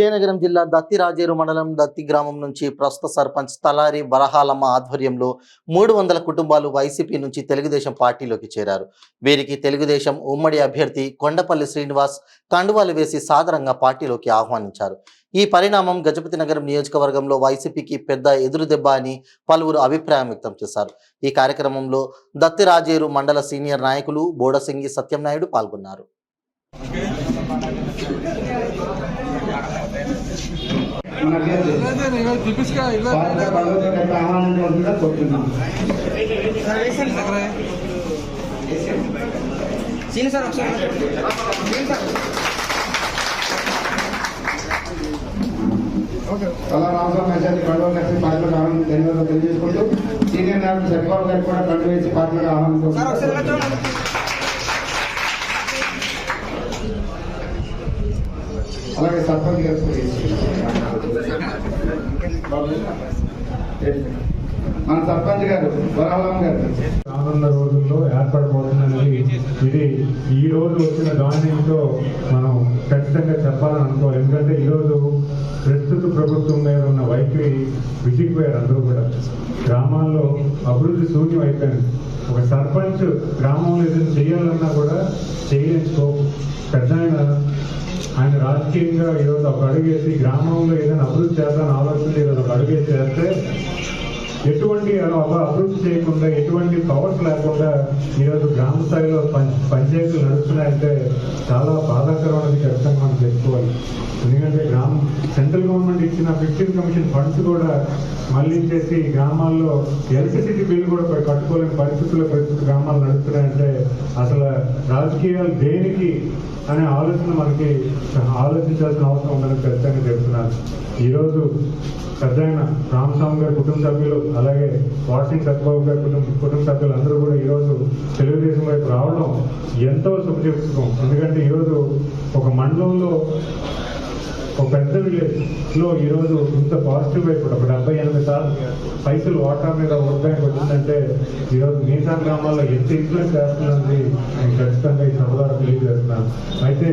విజయనగరం జిల్లా దత్తి రాజేరు మండలం దత్తి గ్రామం నుంచి ప్రస్తుత సర్పంచ్ తలారి వరహాలమ్మ ఆధ్వర్యంలో 300 కుటుంబాలు వైసీపీ నుంచి తెలుగుదేశం పార్టీలోకి చేరారు. వీరికి తెలుగుదేశం ఉమ్మడి అభ్యర్థి కొండపల్లి శ్రీనివాస్ కండువాలు వేసి సాదరంగా పార్టీలోకి ఆహ్వానించారు. ఈ పరిణామం గజపతి నగరం నియోజకవర్గంలో వైసీపీకి పెద్ద ఎదురుదెబ్బ అని పలువురు అభిప్రాయం వ్యక్తం చేశారు. ఈ కార్యక్రమంలో దత్తి రాజేరు మండల సీనియర్ నాయకులు బోడసింగి సత్యంనాయుడు పాల్గొన్నారు. చాలా రాష్ట్రం మెసేజ్ కండువ కలిసి పార్టీలకు ఆహ్వానం ధన్యవాదాలు తెలియజేసుకుంటూ సీనియర్ నాయకులు సత్యబాబు గారికి కూడా కండు వేసి పార్టీలకు ఆహ్వానం. అలాగే సర్పంచ్ గారు మన సర్పంచ్ గారు వరహాలమ్మ గారు రానున్న రోజుల్లో ఏర్పడబోతుందనేది ఇది ఈ రోజు వచ్చిన ధాన్యంతో మనం ఖచ్చితంగా చెప్పాలని అనుకోవాలి. ఎందుకంటే ఈరోజు ప్రస్తుత ప్రభుత్వం మీద ఉన్న వైఖరి విసిగిపోయారు. అందరూ కూడా గ్రామాల్లో అభివృద్ధి శూన్యం అయిపోయింది. ఒక సర్పంచ్ గ్రామంలో ఏదైనా చేయాలన్నా కూడా చేయలేసుకో పెద్ద ఆయన రాజకీయంగా ఈరోజు ఒక అడుగేసి గ్రామంలో ఏదైనా అభివృద్ధి చేద్దామని ఆలోచన ఈరోజు ఒక అడుగేసి చేస్తే ఎటువంటి అభివృద్ధి చేయకుండా ఎటువంటి పవర్స్ లేకుండా ఈరోజు గ్రామ స్థాయిలో పంచాయతీలు నడుస్తున్నాయంటే చాలా బాధాకరమైనది ఖచ్చితంగా మనం చెప్పుకోవాలి. ఎందుకంటే సెంట్రల్ గవర్నమెంట్ ఇచ్చిన 15 కమిషన్ ఫండ్స్ కూడా మళ్ళీ చేసి గ్రామాల్లో ఎలక్ట్రిసిటీ బిల్లు కూడా కట్టుకోలేని పరిస్థితుల్లో గ్రామాలు నడుస్తున్నాయంటే అసలు రాజకీయాలు దేనికి అనే ఆలోచన మనకి ఆలోచించాల్సిన అవసరం ఉందని ఖచ్చితంగా చెప్తున్నారు. ఈరోజు పెద్దయిన రామస్వామి గారి కుటుంబ సభ్యులు అలాగే వాట్సింగ్ సత్యబాబు గారి కుటుంబ సభ్యులు అందరూ కూడా ఈరోజు తెలుగుదేశం వైపు రావడం ఎంతో శుభచేస్తున్నాం. ఎందుకంటే ఈరోజు ఒక మండలంలో ఒక పెద్ద విలేజ్లో ఈరోజు ఇంత పాజిటివ్ వైపు ఒక 70-80 పైసలు వాటా మీద ఓట్బ్యాంక్ వచ్చిందంటే ఈరోజు మిగతా గ్రామాల్లో ఎంత ఇన్ఫ్లుయెన్స్ చేస్తున్నది నేను ఖచ్చితంగా ఈ సభలో తెలియజేస్తున్నాను. అయితే